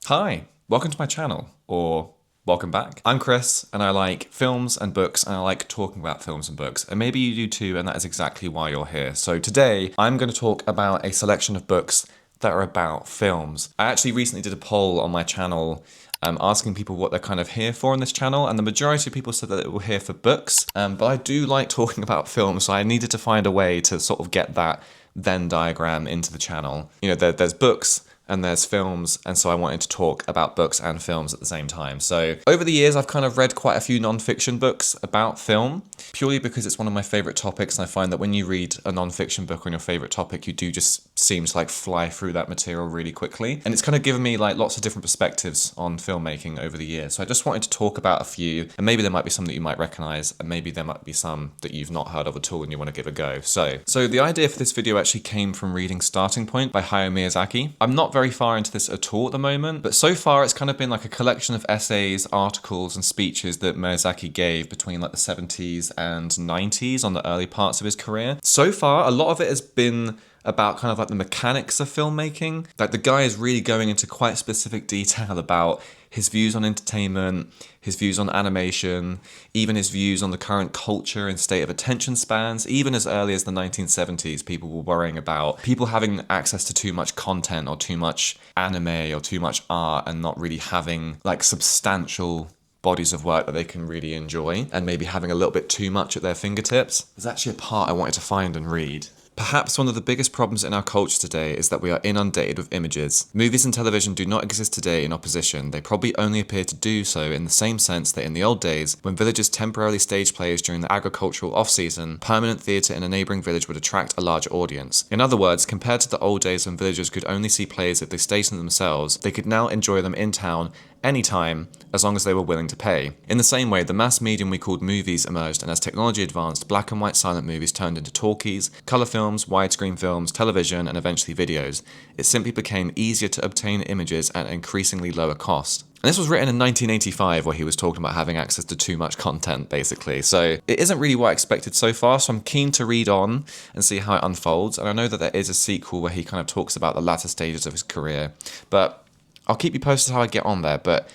Hi, welcome to my channel, or welcome back. I'm Chris, and I like films and books, and I like talking about films and books, and maybe you do too, and that is exactly why you're here. So today, I'm going to talk about a selection of books that are about films. I actually recently did a poll on my channel asking people what they're kind of here for on this channel, and the majority of people said that they were here for books, but I do like talking about films, so I needed to find a way to sort of get that Venn diagram into the channel. You know, there's books, and there's films, and so I wanted to talk about books and films at the same time. So over the years, I've kind of read quite a few non-fiction books about film, purely because it's one of my favorite topics, and I find that when you read a non-fiction book on your favorite topic, you do just seem to like fly through that material really quickly. And it's kind of given me like lots of different perspectives on filmmaking over the years. So I just wanted to talk about a few, and maybe there might be some that you might recognize, and maybe there might be some that you've not heard of at all and you want to give a go. So the idea for this video actually came from reading Starting Point by Hayao Miyazaki. I'm not very far into this at all at the moment, but so far it's kind of been like a collection of essays, articles, and speeches that Miyazaki gave between like the 70s and 90s on the early parts of his career. So far, a lot of it has been about kind of like the mechanics of filmmaking. Like the guy is really going into quite specific detail about his views on entertainment, his views on animation, even his views on the current culture and state of attention spans. Even as early as the 1970s, people were worrying about people having access to too much content or too much anime or too much art and not really having like substantial bodies of work that they can really enjoy, and maybe having a little bit too much at their fingertips. There's actually a part I wanted to find and read. Perhaps one of the biggest problems in our culture today is that we are inundated with images. Movies and television do not exist today in opposition. They probably only appear to do so in the same sense that in the old days, when villages temporarily staged plays during the agricultural off-season, permanent theatre in a neighbouring village would attract a large audience. In other words, compared to the old days when villagers could only see plays if they staged them themselves, they could now enjoy them in town anytime, as long as they were willing to pay. In the same way, the mass medium we called movies emerged, and as technology advanced, black and white silent movies turned into talkies, colour films, widescreen films, television, and eventually videos. It simply became easier to obtain images at an increasingly lower cost. And this was written in 1985, where he was talking about having access to too much content, basically. So it isn't really what I expected so far, so I'm keen to read on and see how it unfolds. And I know that there is a sequel where he kind of talks about the latter stages of his career, but I'll keep you posted how I get on there. But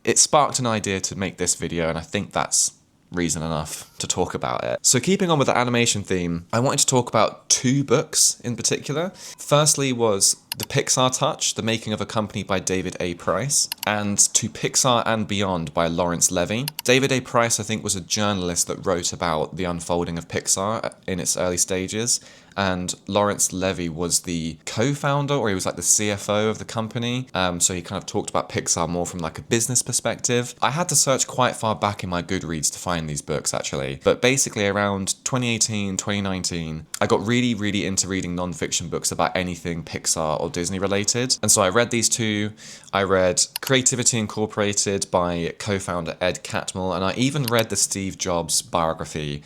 it sparked an idea to make this video, and I think that's reason enough to talk about it. So keeping on with the animation theme, I wanted to talk about two books in particular. Firstly was The Pixar Touch, The Making of a Company by David A. Price, and To Pixar and Beyond by Lawrence Levy. David A. Price, I think, was a journalist that wrote about the unfolding of Pixar in its early stages, and Lawrence Levy was the co-founder, or he was like the CFO of the company, so he kind of talked about Pixar more from like a business perspective. I had to search quite far back in my Goodreads to find these books actually, but basically around 2018, 2019, I got really into reading non-fiction books about anything Pixar or Disney related, and so I read these two. I read Creativity Incorporated by co-founder Ed Catmull, and I even read the Steve Jobs biography,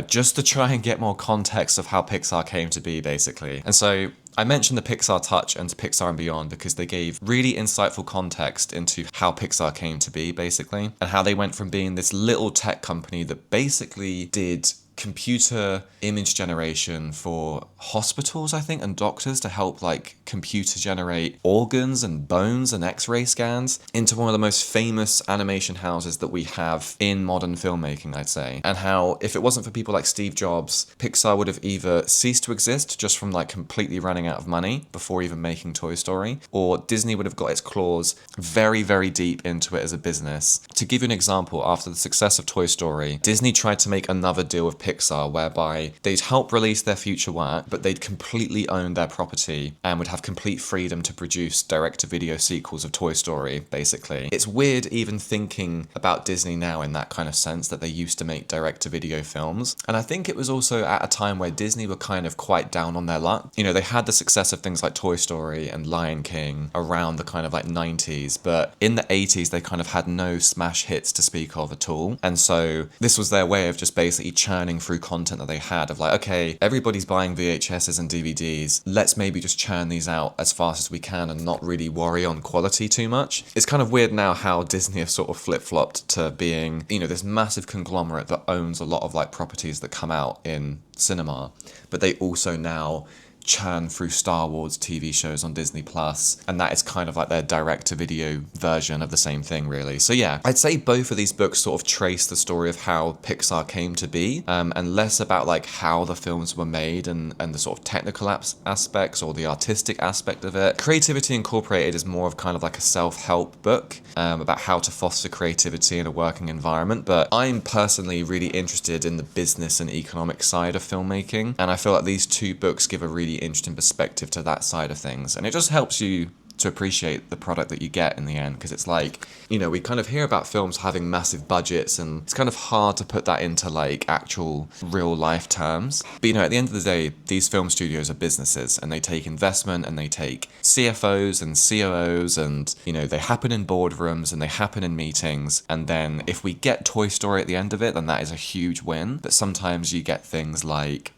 just to try and get more context of how Pixar came to be, basically. And so I mentioned the Pixar Touch and Pixar and Beyond because they gave really insightful context into how Pixar came to be, basically, and how they went from being this little tech company that basically did computer image generation for hospitals, I think, and doctors to help like computer generate organs and bones and x-ray scans, into one of the most famous animation houses that we have in modern filmmaking, I'd say. And how if it wasn't for people like Steve Jobs, Pixar would have either ceased to exist just from like completely running out of money before even making Toy Story, or Disney would have got its claws very deep into it as a business. To give you an example, after the success of Toy Story, Disney tried to make another deal with Pixar whereby they'd help release their future work, but they'd completely own their property and would have complete freedom to produce direct-to-video sequels of Toy Story, basically. It's weird even thinking about Disney now in that kind of sense, that they used to make direct-to-video films. And I think it was also at a time where Disney were kind of quite down on their luck. You know, they had the success of things like Toy Story and Lion King around the kind of like 90s, but in the 80s they kind of had no smash hits to speak of at all. And so this was their way of just basically churning through content that they had, of like, okay, everybody's buying VHSs and DVDs, let's maybe just churn these out as fast as we can and not really worry on quality too much. It's kind of weird now how Disney have sort of flip-flopped to being, you know, this massive conglomerate that owns a lot of like properties that come out in cinema, but they also now churn through Star Wars TV shows on Disney Plus, and that is kind of like their direct-to-video version of the same thing, really. So yeah, I'd say both of these books sort of trace the story of how Pixar came to be, and less about like how the films were made and the sort of technical aspects or the artistic aspect of it. Creativity Incorporated is more of kind of like a self-help book about how to foster creativity in a working environment, but I'm personally really interested in the business and economic side of filmmaking, and I feel like these two books give a really interesting perspective to that side of things, and it just helps you to appreciate the product that you get in the end, because it's like, you know, we kind of hear about films having massive budgets and it's kind of hard to put that into like actual real life terms. But you know, at the end of the day, these film studios are businesses and they take investment and they take CFOs and COOs, and you know, they happen in boardrooms and they happen in meetings, and then if we get Toy Story at the end of it, then that is a huge win. But sometimes you get things like,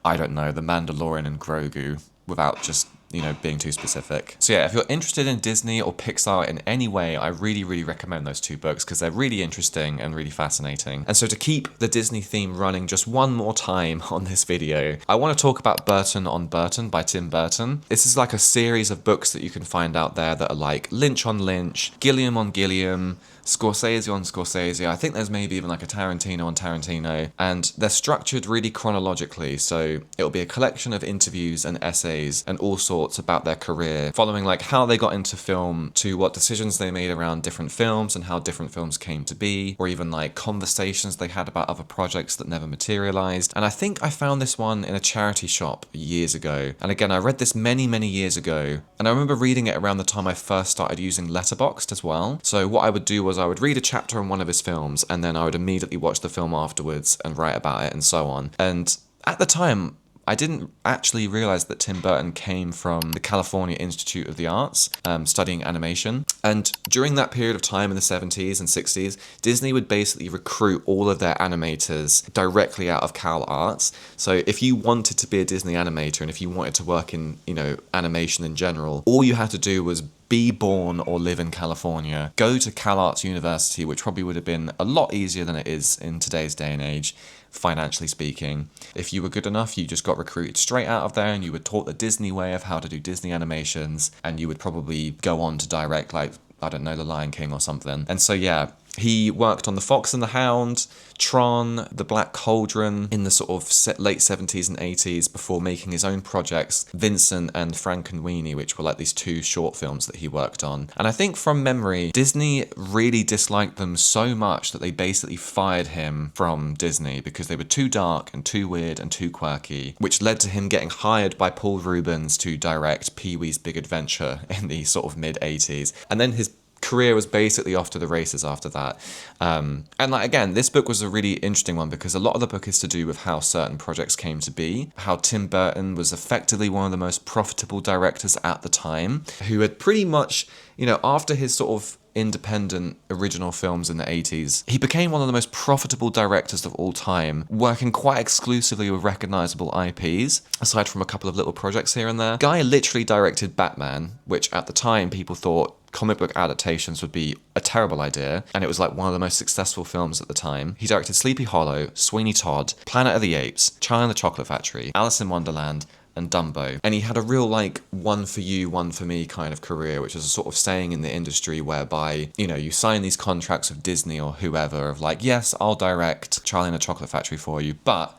I don't know, The Mandalorian and Grogu, without just, you know, being too specific. So yeah, if you're interested in Disney or Pixar in any way, I really, really recommend those two books because they're really interesting and really fascinating. And so to keep the Disney theme running just one more time on this video, I want to talk about Burton on Burton by Tim Burton. This is like a series of books that you can find out there that are like Lynch on Lynch, Gilliam on Gilliam, Scorsese on Scorsese. I think there's maybe even like a Tarantino on Tarantino, and they're structured really chronologically. So it'll be a collection of interviews and essays and all sorts about their career, following like how they got into film to what decisions they made around different films and how different films came to be, or even like conversations they had about other projects that never materialized. And I think I found this one in a charity shop years ago. And again, I read this many, many years ago, and I remember reading it around the time I first started using Letterboxd as well. So what I would do was I would read a chapter on one of his films and then I would immediately watch the film afterwards and write about it and so on. And at the time, I didn't actually realize that Tim Burton came from the California Institute of the Arts, studying animation. And during that period of time in the 70s and 60s, Disney would basically recruit all of their animators directly out of Cal Arts. So if you wanted to be a Disney animator and if you wanted to work in, you know, animation in general, all you had to do was be born or live in California, go to Cal Arts University, which probably would have been a lot easier than it is in today's day and age, financially speaking. If you were good enough, you just got recruited straight out of there and you were taught the Disney way of how to do Disney animations, and you would probably go on to direct, like, I don't know, The Lion King or something. And so yeah, he worked on The Fox and the Hound, Tron, The Black Cauldron in the sort of late 70s and 80s before making his own projects, Vincent and Frankenweenie, which were like these two short films that he worked on. And I think from memory, Disney really disliked them so much that they basically fired him from Disney because they were too dark and too weird and too quirky, which led to him getting hired by Paul Reubens to direct Pee-wee's Big Adventure in the sort of mid-80s. And then his career was basically off to the races after that. And like, again, this book was a really interesting one because a lot of the book is to do with how certain projects came to be, how Tim Burton was effectively one of the most profitable directors at the time, who had pretty much, you know, after his sort of independent original films in the 80s, he became one of the most profitable directors of all time, working quite exclusively with recognizable IPs, aside from a couple of little projects here and there. Guy literally directed Batman, which at the time people thought comic book adaptations would be a terrible idea, and it was like one of the most successful films at the time. He directed Sleepy Hollow, Sweeney Todd, Planet of the Apes, Charlie and the Chocolate Factory, Alice in Wonderland, and Dumbo. And he had a real like one for you, one for me kind of career, which is a sort of saying in the industry whereby, you know, you sign these contracts with Disney or whoever of like, yes, I'll direct Charlie and the Chocolate Factory for you, but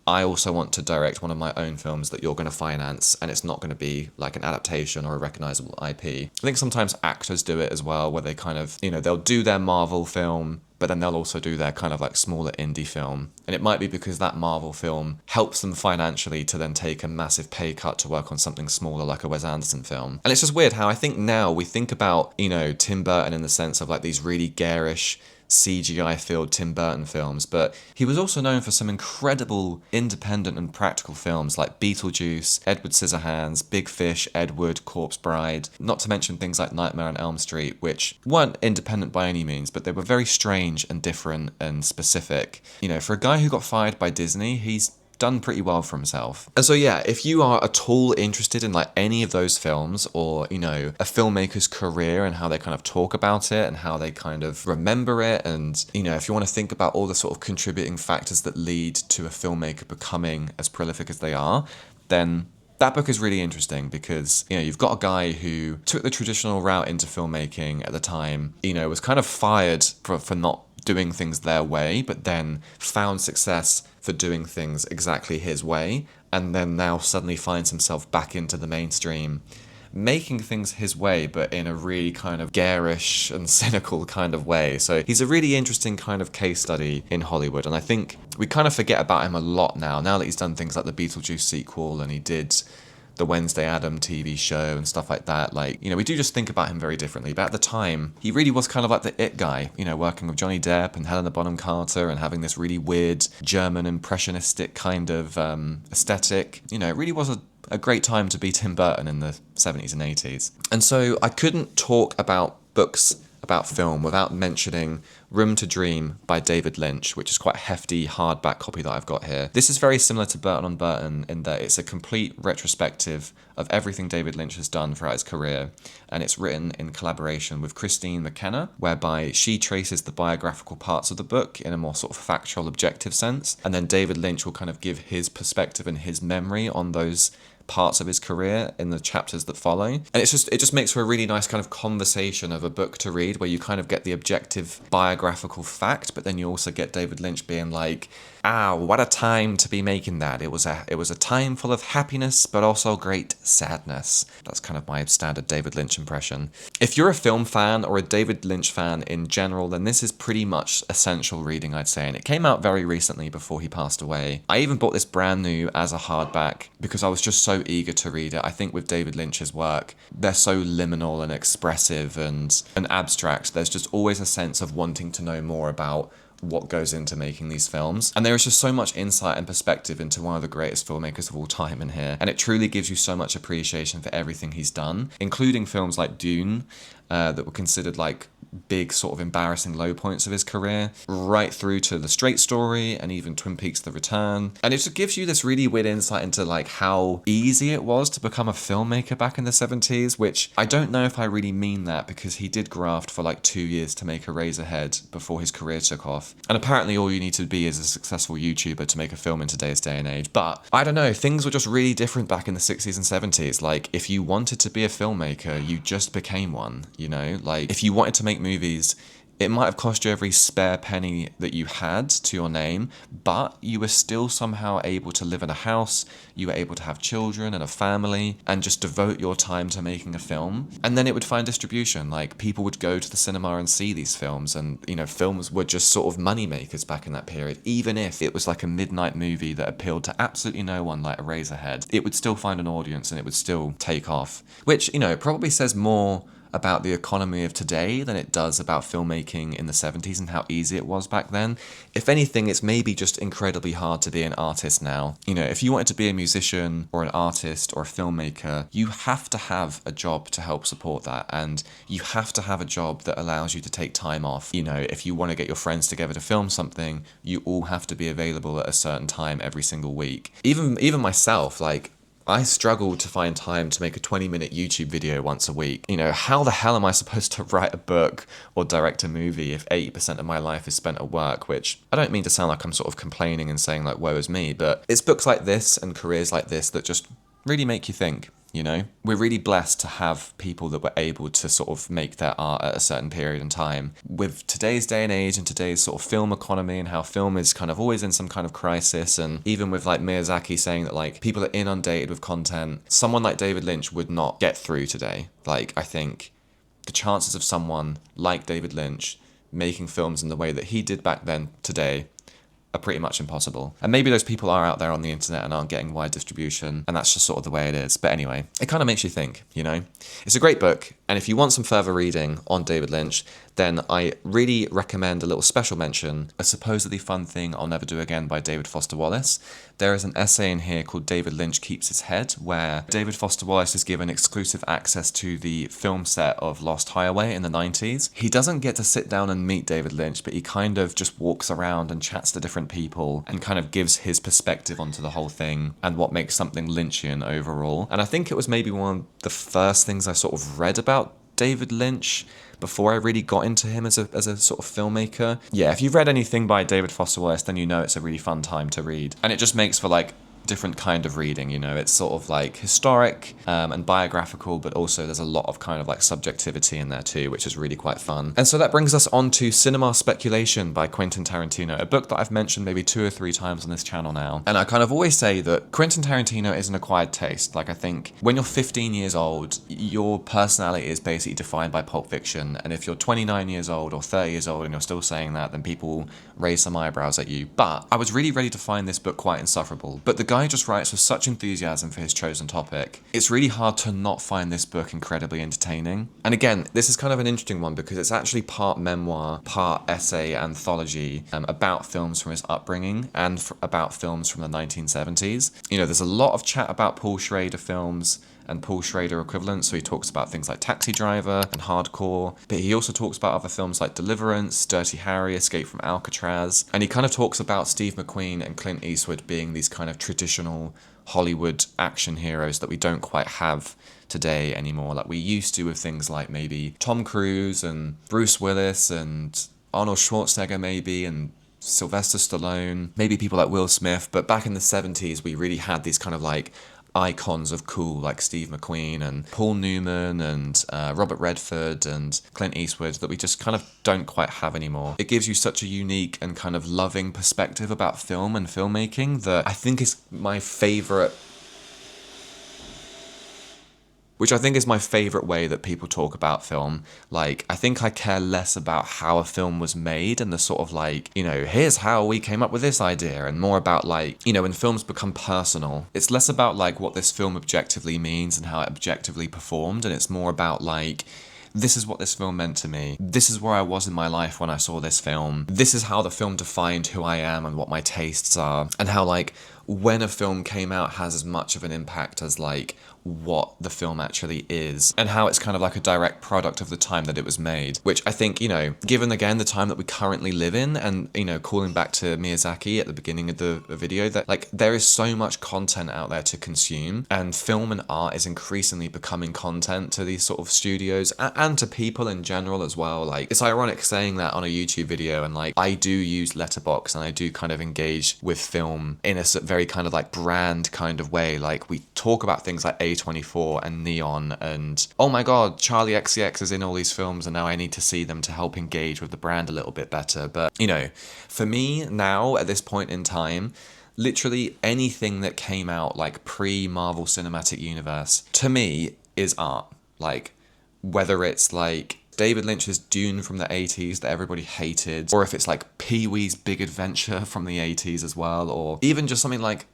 I also want to direct one of my own films that you're going to finance, and it's not going to be like an adaptation or a recognizable IP. I think sometimes actors do it as well, where they kind of, you know, they'll do their Marvel film, but then they'll also do their kind of like smaller indie film. And it might be because that Marvel film helps them financially to then take a massive pay cut to work on something smaller like a Wes Anderson film. And it's just weird how I think now we think about, you know, Tim Burton in the sense of like these really garish, CGI-filled Tim Burton films, but he was also known for some incredible independent and practical films like Beetlejuice, Edward Scissorhands, Big Fish, Ed Wood, Corpse Bride, not to mention things like Nightmare on Elm Street, which weren't independent by any means, but they were very strange and different and specific. You know, for a guy who got fired by Disney, he's done pretty well for himself. And so yeah, if you are at all interested in like any of those films, or, you know, a filmmaker's career and how they kind of talk about it and how they kind of remember it, and, you know, if you want to think about all the sort of contributing factors that lead to a filmmaker becoming as prolific as they are, then that book is really interesting because, you've got a guy who took the traditional route into filmmaking at the time, was kind of fired for not doing things their way, but then found success for doing things exactly his way, and then now suddenly finds himself back into the mainstream, making things his way, but in a really kind of garish and cynical kind of way. So he's a really interesting kind of case study in Hollywood, and I think we kind of forget about him a lot now that he's done things like the Beetlejuice sequel, and he did the Wednesday Adam TV show and stuff like that. We do just think about him very differently. But at the time, he really was kind of like the it guy, working with Johnny Depp and Helena Bonham Carter and having this really weird German impressionistic kind of aesthetic. It really was a great time to be Tim Burton in the 70s and 80s. And so I couldn't talk about books about film without mentioning Room to Dream by David Lynch, which is quite a hefty hardback copy that I've got here. This is very similar to Burton on Burton in that it's a complete retrospective of everything David Lynch has done throughout his career, and it's written in collaboration with Christine McKenna, whereby she traces the biographical parts of the book in a more sort of factual, objective sense, and then David Lynch will kind of give his perspective and his memory on those parts of his career in the chapters that follow. And it just makes for a really nice kind of conversation of a book to read where you kind of get the objective biographical fact, but then you also get David Lynch being like, what a time to be making that. It was a time full of happiness, but also great sadness. That's kind of my standard David Lynch impression. If you're a film fan or a David Lynch fan in general, then this is pretty much essential reading, I'd say. And it came out very recently before he passed away. I even bought this brand new as a hardback because I was just so eager to read it. I think with David Lynch's work, they're so liminal and expressive and abstract. There's just always a sense of wanting to know more about what goes into making these films. And there is just so much insight and perspective into one of the greatest filmmakers of all time in here. And it truly gives you so much appreciation for everything he's done, including films like Dune, that were considered like big sort of embarrassing low points of his career, right through to The Straight Story and even Twin Peaks: The Return. And it just gives you this really weird insight into like how easy it was to become a filmmaker back in the 70s, which I don't know if I really mean that because he did graft for like 2 years to make Eraserhead before his career took off. And apparently all you need to be is a successful YouTuber to make a film in today's day and age. But I don't know, things were just really different back in the 60s and 70s. Like if you wanted to be a filmmaker, you just became one, like if you wanted to make movies, it might have cost you every spare penny that you had to your name, but you were still somehow able to live in a house, you were able to have children and a family, and just devote your time to making a film. And then it would find distribution. Like, people would go to the cinema and see these films, and, films were just sort of money makers back in that period. Even if it was like a midnight movie that appealed to absolutely no one, like Eraserhead, it would still find an audience and it would still take off. Which, probably says more about the economy of today than it does about filmmaking in the 70s and how easy it was back then. If anything, it's maybe just incredibly hard to be an artist now. If you wanted to be a musician or an artist or a filmmaker, you have to have a job to help support that, and you have to have a job that allows you to take time off. If you want to get your friends together to film something, you all have to be available at a certain time every single week. Even myself, I struggle to find time to make a 20-minute YouTube video once a week. How the hell am I supposed to write a book or direct a movie if 80% of my life is spent at work? Which, I don't mean to sound like I'm sort of complaining and saying like, woe is me, but it's books like this and careers like this that just really make you think. We're really blessed to have people that were able to sort of make their art at a certain period in time. With today's day and age and today's sort of film economy and how film is kind of always in some kind of crisis, and even with like Miyazaki saying that like people are inundated with content, someone like David Lynch would not get through today. I think the chances of someone like David Lynch making films in the way that he did back then today are pretty much impossible. And maybe those people are out there on the internet and aren't getting wide distribution, and that's just sort of the way it is. But anyway, it kind of makes you think, It's a great book, and if you want some further reading on David Lynch, then I really recommend a little special mention, A Supposedly Fun Thing I'll Never Do Again by David Foster Wallace. There is an essay in here called David Lynch Keeps His Head, where David Foster Wallace is given exclusive access to the film set of Lost Highway in the 90s. He doesn't get to sit down and meet David Lynch, but he kind of just walks around and chats to different people and kind of gives his perspective onto the whole thing and what makes something Lynchian overall. And I think it was maybe one of the first things I sort of read about David Lynch before I really got into him as a sort of filmmaker. Yeah, if you've read anything by David Foster Wallace, then it's a really fun time to read. And it just makes for different kind of reading, you know. It's sort of like historic and biographical, but also there's a lot of kind of like subjectivity in there too, which is really quite fun. And so that brings us on to Cinema Speculation by Quentin Tarantino, a book that I've mentioned maybe 2 or 3 times on this channel now. And I kind of always say that Quentin Tarantino is an acquired taste. Like, I think when you're 15 years old, your personality is basically defined by Pulp Fiction. And if you're 29 years old or 30 years old and you're still saying that, then people raise some eyebrows at you. But I was really ready to find this book quite insufferable. But the guy just writes with such enthusiasm for his chosen topic. It's really hard to not find this book incredibly entertaining. And again, this is kind of an interesting one because it's actually part memoir, part essay anthology about films from his upbringing and about films from the 1970s. You know, there's a lot of chat about Paul Schrader films and Paul Schrader equivalents. So he talks about things like Taxi Driver and Hardcore, but he also talks about other films like Deliverance, Dirty Harry, Escape from Alcatraz, and he kind of talks about Steve McQueen and Clint Eastwood being these kind of traditional Hollywood action heroes that we don't quite have today anymore, like we used to with things like maybe Tom Cruise and Bruce Willis and Arnold Schwarzenegger maybe, and Sylvester Stallone, maybe people like Will Smith. But back in the 70s, we really had these kind of like icons of cool like Steve McQueen and Paul Newman and Robert Redford and Clint Eastwood that we just kind of don't quite have anymore. It gives you such a unique and kind of loving perspective about film and filmmaking that I think is my favorite way that people talk about film. Like, I think I care less about how a film was made and the sort of like, you know, here's how we came up with this idea, and more about like, you know, when films become personal, it's less about like what this film objectively means and how it objectively performed, and it's more about like, this is what this film meant to me. This is where I was in my life when I saw this film. This is how the film defined who I am and what my tastes are. And how like when a film came out has as much of an impact as like what the film actually is, and how it's kind of like a direct product of the time that it was made, which I think, you know, given again the time that we currently live in, and, you know, calling back to Miyazaki at the beginning of the video, that like there is so much content out there to consume, and film and art is increasingly becoming content to these sort of studios and to people in general as well. Like, it's ironic saying that on a YouTube video, and like I do use Letterboxd and I do kind of engage with film in a very kind of like brand kind of way. Like, we talk about things like A24 and Neon and, oh my god, Charlie XCX is in all these films and now I need to see them to help engage with the brand a little bit better. But, you know, for me now at this point in time, literally anything that came out like pre-Marvel Cinematic Universe to me is art. Like, whether it's like David Lynch's Dune from the 80s that everybody hated, or if it's like Pee-wee's Big Adventure from the 80s as well, or even just something like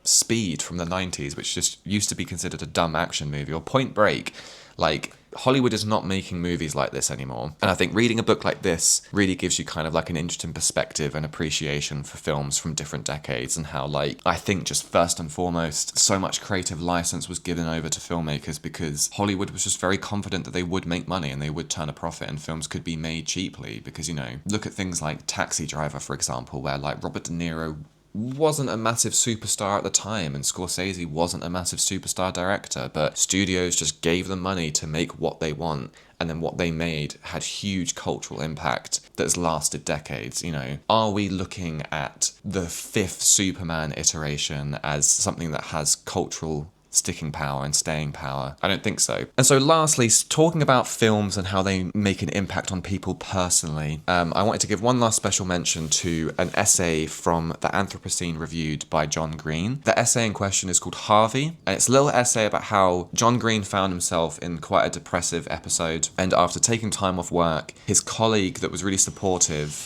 Speed from the 90s, which just used to be considered a dumb action movie, or Point Break. Like, Hollywood is not making movies like this anymore. And I think reading a book like this really gives you kind of like an interesting perspective and appreciation for films from different decades, and how, like, I think just first and foremost, so much creative license was given over to filmmakers because Hollywood was just very confident that they would make money and they would turn a profit and films could be made cheaply. Because, you know, look at things like Taxi Driver, for example, where like Robert De Niro wasn't a massive superstar at the time, and Scorsese wasn't a massive superstar director, but studios just gave them money to make what they want, and then what they made had huge cultural impact that's lasted decades. You know, are we looking at the 5th Superman iteration as something that has cultural sticking power and staying power? I don't think so. And so lastly, talking about films and how they make an impact on people personally, I wanted to give one last special mention to an essay from the Anthropocene reviewed by John Green. The essay in question is called Harvey, and it's a little essay about how John Green found himself in quite a depressive episode, and after taking time off work, his colleague that was really supportive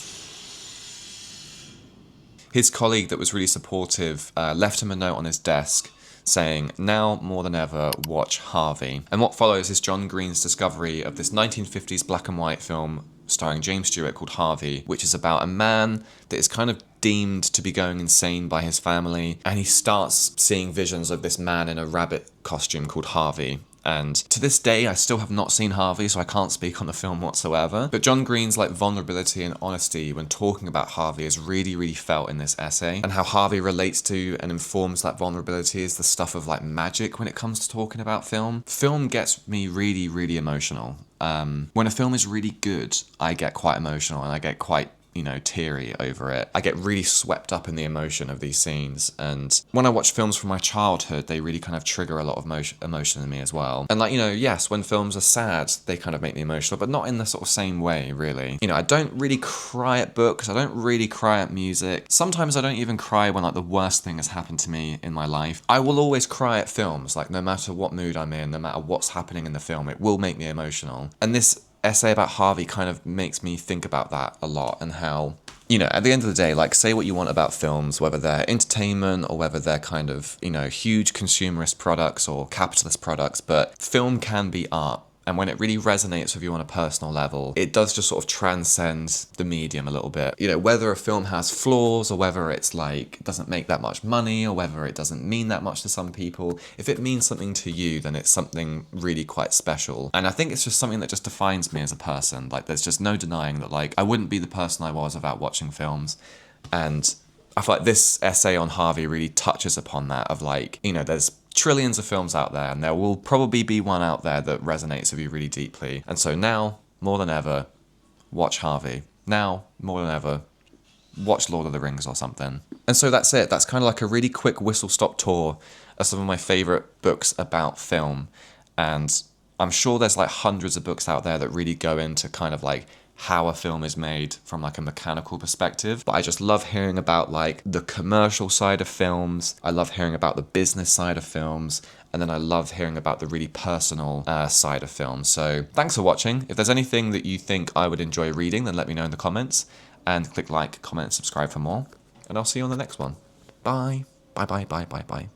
left him a note on his desk saying, "Now more than ever, watch Harvey." And what follows is John Green's discovery of this 1950s black and white film starring James Stewart called Harvey, which is about a man that is kind of deemed to be going insane by his family, and he starts seeing visions of this man in a rabbit costume called Harvey. And to this day, I still have not seen Harvey, so I can't speak on the film whatsoever. But John Green's like vulnerability and honesty when talking about Harvey is really, really felt in this essay. And how Harvey relates to and informs that vulnerability is the stuff of like magic when it comes to talking about film. Film gets me really, really emotional. When a film is really good, I get quite emotional and I get quite, teary over it. I get really swept up in the emotion of these scenes. And when I watch films from my childhood, they really kind of trigger a lot of emotion in me as well. And yes, when films are sad, they kind of make me emotional, but not in the sort of same way, really. I don't really cry at books. I don't really cry at music. Sometimes I don't even cry when the worst thing has happened to me in my life. I will always cry at films, no matter what mood I'm in, no matter what's happening in the film, it will make me emotional. And this essay about Harvey kind of makes me think about that a lot, and how, at the end of the day, say what you want about films, whether they're entertainment or whether they're kind of, huge consumerist products or capitalist products, but film can be art. And when it really resonates with you on a personal level, it does just sort of transcend the medium a little bit. Whether a film has flaws or whether it's doesn't make that much money or whether it doesn't mean that much to some people, if it means something to you, then it's something really quite special. And I think it's just something that just defines me as a person. There's just no denying that I wouldn't be the person I was without watching films. And I feel like this essay on Harvey really touches upon that of there's trillions of films out there, and there will probably be one out there that resonates with you really deeply. And so now, more than ever, watch Harvey. Now, more than ever, watch Lord of the Rings or something. And so that's it. That's kind of a really quick whistle-stop tour of some of my favourite books about film. And I'm sure there's hundreds of books out there that really go into kind of how a film is made from a mechanical perspective. But I just love hearing about the commercial side of films. I love hearing about the business side of films. And then I love hearing about the really personal side of films. So thanks for watching. If there's anything that you think I would enjoy reading, then let me know in the comments. And click like, comment, and subscribe for more. And I'll see you on the next one. Bye. Bye, bye, bye, bye, bye.